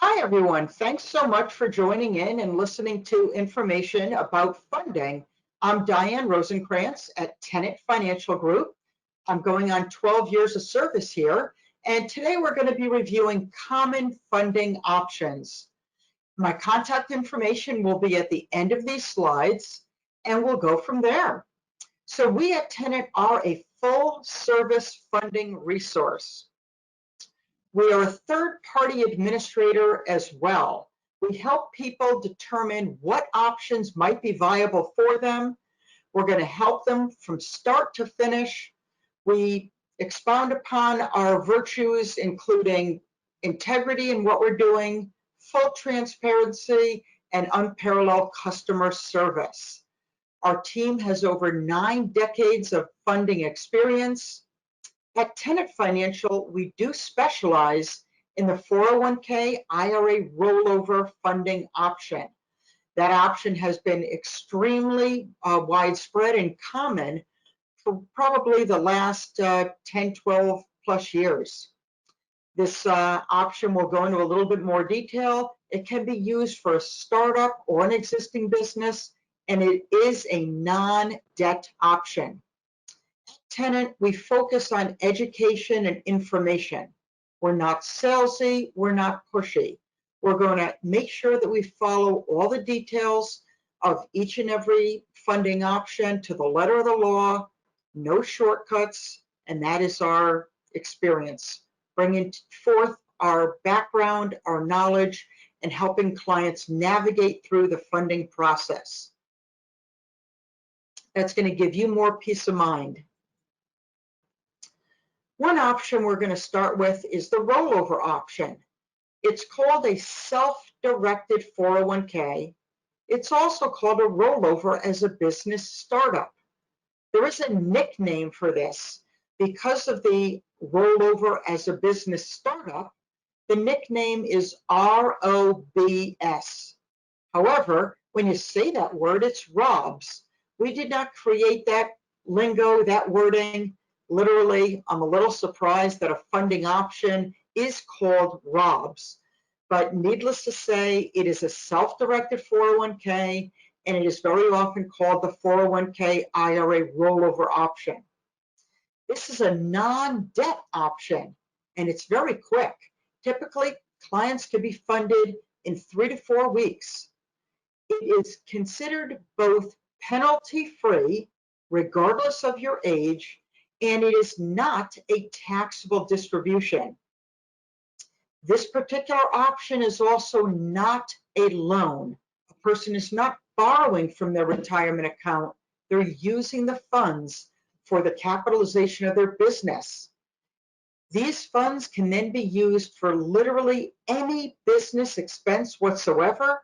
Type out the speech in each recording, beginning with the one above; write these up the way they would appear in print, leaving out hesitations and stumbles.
Hi, everyone. Thanks so much for joining in and listening to information about funding. I'm Diane Rosenkrantz at Tenet Financial Group. I'm going on 12 years of service here, and today we're going to be reviewing common funding options. My contact information will be at the end of these slides, and we'll go from there. So we at Tenet are a full-service funding resource. We are a third-party administrator as well. We help people determine what options might be viable for them. We're going to help them from start to finish. We expound upon our virtues, including integrity in what we're doing, full transparency, and unparalleled customer service. Our team has over 9 decades of funding experience. At Tenet Financial, we do specialize in the 401k IRA rollover funding option. That option has been extremely widespread and common for probably the last 10, 12 plus years. This option will go into a little bit more detail. It can be used for a startup or an existing business, and it is a non-debt option. Tenet, we focus on education and information. We're not salesy, we're not pushy. We're going to make sure that we follow all the details of each and every funding option to the letter of the law, no shortcuts, and that is our experience, bringing forth our background, our knowledge, and helping clients navigate through the funding process. That's going to give you more peace of mind. One option we're going to start with is the rollover option. It's called a self-directed 401k. It's also called a rollover as a business startup. There is a nickname for this because of the rollover as a business startup. The nickname is ROBS. However, when you say that word, it's ROBS. We did not create that lingo, that wording. Literally, I'm a little surprised that a funding option is called ROBS, but needless to say, it is a self-directed 401k, and it is very often called the 401k IRA rollover option. This is a non-debt option, and it's very quick. Typically, clients can be funded in 3 to 4 weeks. It is considered both penalty-free, regardless of your age, and it is not a taxable distribution. This particular option is also not a loan. A person is not borrowing from their retirement account. They're using the funds for the capitalization of their business. These funds can then be used for literally any business expense whatsoever,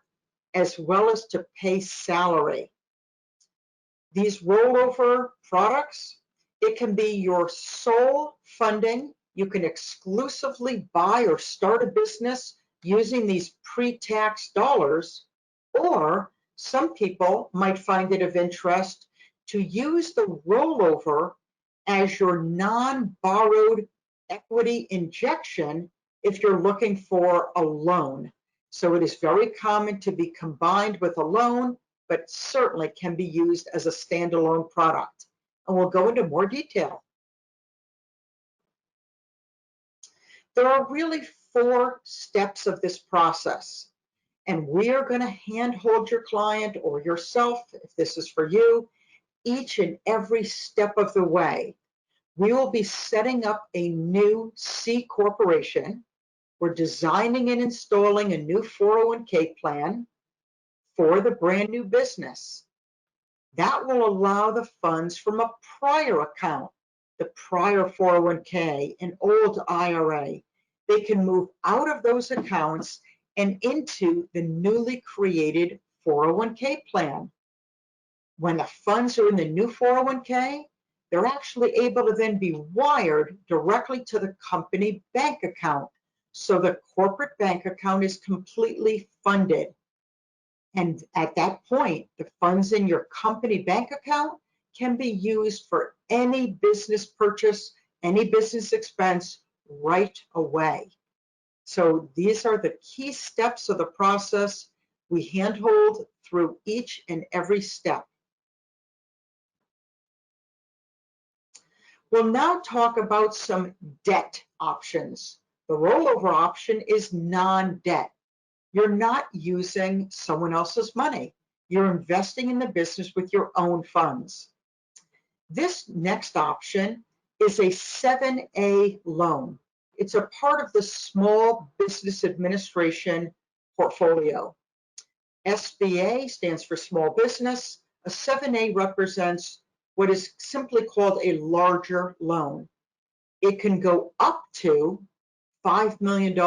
as well as to pay salary. These rollover products, it can be your sole funding. You can exclusively buy or start a business using these pre-tax dollars, or some people might find it of interest to use the rollover as your non-borrowed equity injection if you're looking for a loan. So it is very common to be combined with a loan, but certainly can be used as a standalone product. And we'll go into more detail. There are really 4 steps of this process, and we are going to handhold your client or yourself, if this is for you, each and every step of the way. We will be setting up a new C corporation. We're designing and installing a new 401k plan for the brand new business. That will allow the funds from a prior account, the prior 401k, an old IRA. They can move out of those accounts and into the newly created 401k plan. When the funds are in the new 401k, they're actually able to then be wired directly to the company bank account. So the corporate bank account is completely funded. And at that point, the funds in your company bank account can be used for any business purchase, any business expense right away. So these are the key steps of the process. We handhold through each and every step. We'll now talk about some debt options. The rollover option is non-debt. You're not using someone else's money. You're investing in the business with your own funds. This next option is a 7A loan. It's a part of the Small Business Administration portfolio. SBA stands for small business. A 7A represents what is simply called a larger loan. It can go up to $5 million.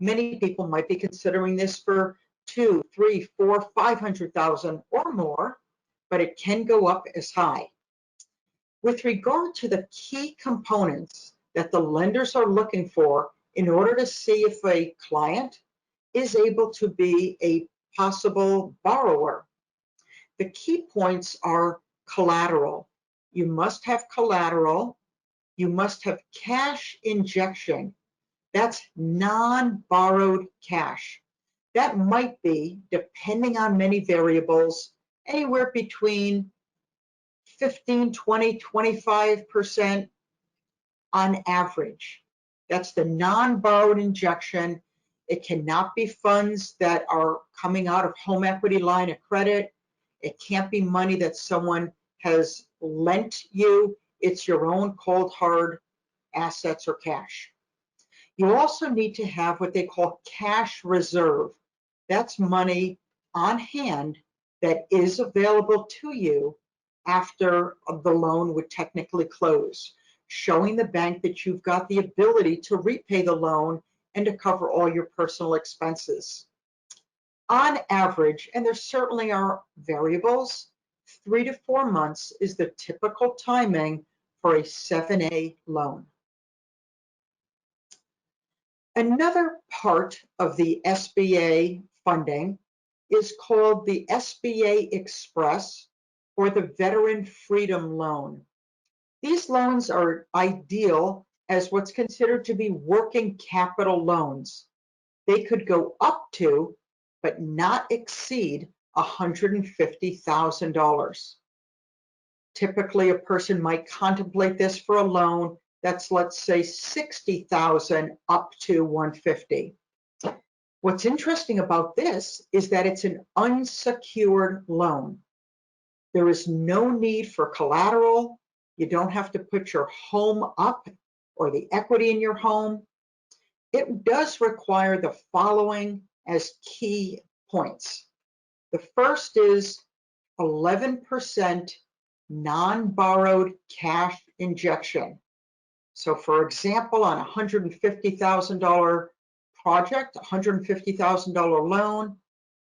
Many people might be considering this for 2, 3, 4, 500,000 or more, but it can go up as high. With regard to the key components that the lenders are looking for in order to see if a client is able to be a possible borrower, the key points are collateral. You must have collateral. You must have cash injection. That's non-borrowed cash. That might be, depending on many variables, anywhere between 15, 20, 25% on average. That's the non-borrowed injection. It cannot be funds that are coming out of home equity line of credit. It can't be money that someone has lent you. It's your own cold hard assets or cash. You also need to have what they call cash reserve. That's money on hand that is available to you after the loan would technically close, showing the bank that you've got the ability to repay the loan and to cover all your personal expenses. On average, and there certainly are variables, 3 to 4 months is the typical timing for a 7A loan. Another part of the SBA funding is called the SBA Express or the Veteran Freedom Loan. These loans are ideal as what's considered to be working capital loans. They could go up to, but not exceed, $150,000. Typically, a person might contemplate this for a loan that's, let's say, 60,000 up to 150. What's interesting about this is that it's an unsecured loan. There is no need for collateral. You don't have to put your home up or the equity in your home. It does require the following as key points. The first is 11% non-borrowed cash injection. So for example, on a $150,000 project, $150,000 loan,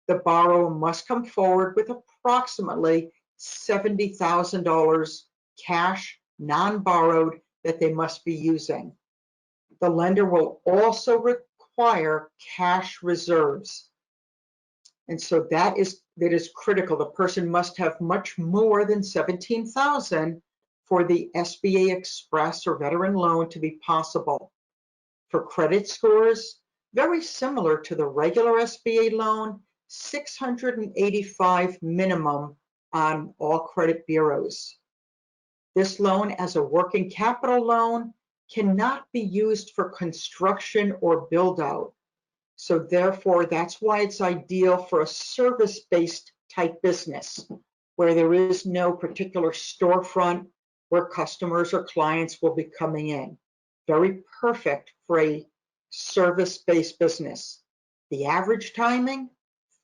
the borrower must come forward with approximately $70,000 cash, non-borrowed, that they must be using. The lender will also require cash reserves. And so that is critical. The person must have much more than $17,000 for the SBA Express or veteran loan to be possible. For credit scores, very similar to the regular SBA loan, 685 minimum on all credit bureaus. This loan as a working capital loan cannot be used for construction or build out. So therefore, that's why it's ideal for a service-based type business where there is no particular storefront where customers or clients will be coming in. Very perfect for a service-based business. The average timing,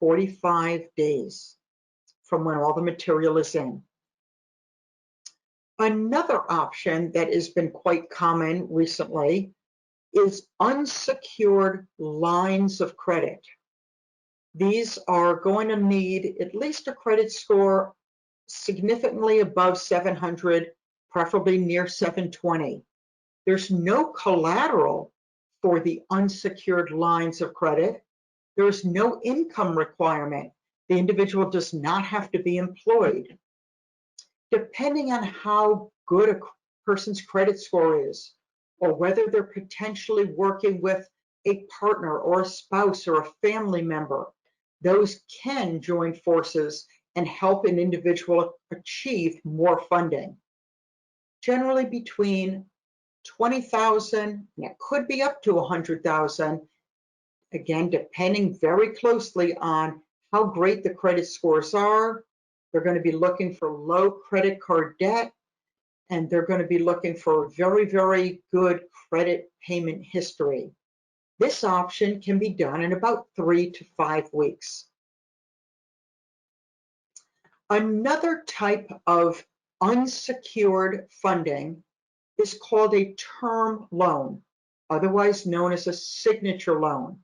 45 days from when all the material is in. Another option that has been quite common recently is unsecured lines of credit. These are going to need at least a credit score significantly above 700, preferably near 720. There's no collateral for the unsecured lines of credit. There's no income requirement. The individual does not have to be employed. Depending on how good a person's credit score is, or whether they're potentially working with a partner or a spouse or a family member, those can join forces and help an individual achieve more funding. Generally between 20,000, and it could be up to 100,000, again, depending very closely on how great the credit scores are. They're going to be looking for low credit card debt, and they're going to be looking for very, very good credit payment history. This option can be done in about 3 to 5 weeks. Another type of unsecured funding is called a term loan, otherwise known as a signature loan.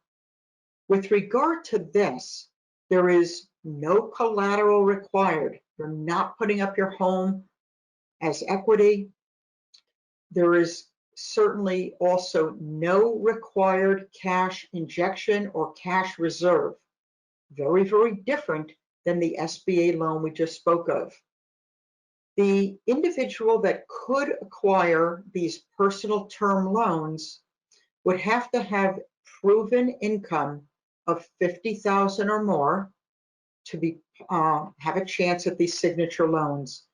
With regard to this, there is no collateral required. You're not putting up your home as equity. There is certainly also no required cash injection or cash reserve. Very, very different than the SBA loan we just spoke of. The individual that could acquire these personal term loans would have to have proven income of 50,000 or more to be have a chance at these signature loans.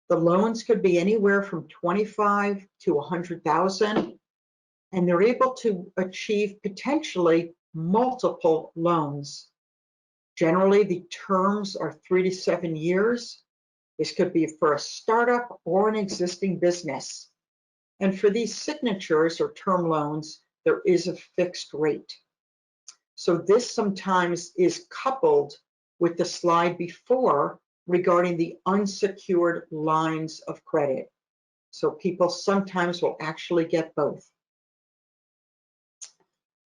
The loans could be anywhere from 25 to 100,000, and they're able to achieve potentially multiple loans. Generally, the terms are 3 to 7 years. This could be for a startup or an existing business. And for these signatures or term loans, there is a fixed rate. So this sometimes is coupled with the slide before regarding the unsecured lines of credit. So people sometimes will actually get both.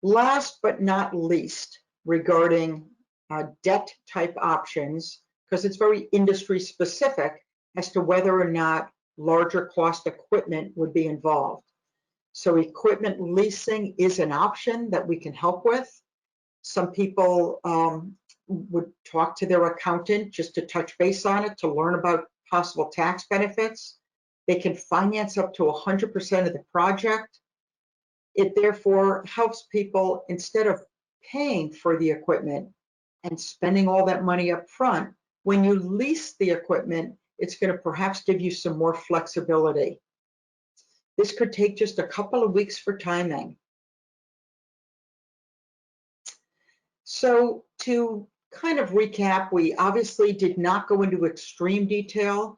Last but not least, regarding debt type options, because it's very industry specific as to whether or not larger cost equipment would be involved. So equipment leasing is an option that we can help with. Some people would talk to their accountant just to touch base on it, to learn about possible tax benefits. They can finance up to 100% of the project. It therefore helps people, instead of paying for the equipment and spending all that money up front, when you lease the equipment, it's going to perhaps give you some more flexibility. This could take just a couple of weeks for timing. So to kind of recap, we obviously did not go into extreme detail,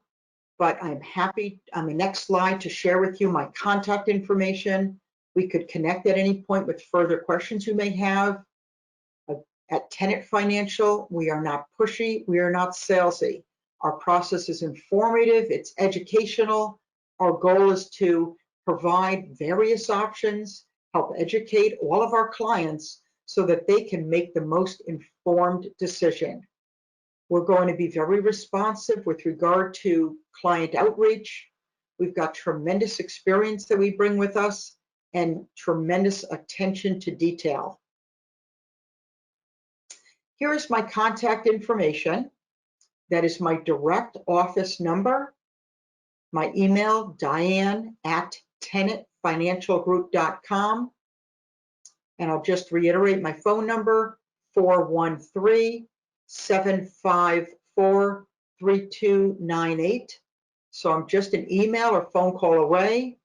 but I'm happy on the next slide to share with you my contact information. We could connect at any point with further questions you may have. At Tenet Financial, we are not pushy, we are not salesy. Our process is informative, it's educational. Our goal is to provide various options, help educate all of our clients so that they can make the most informed decision. We're going to be very responsive with regard to client outreach. We've got tremendous experience that we bring with us and tremendous attention to detail. Here is my contact information. That is my direct office number. My email, diane@tenetfinancialgroup.com. And I'll just reiterate my phone number, 413-754-3298. So I'm just an email or phone call away.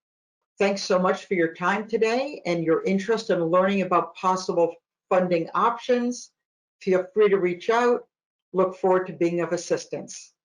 Thanks so much for your time today and your interest in learning about possible funding options. Feel free to reach out. Look forward to being of assistance.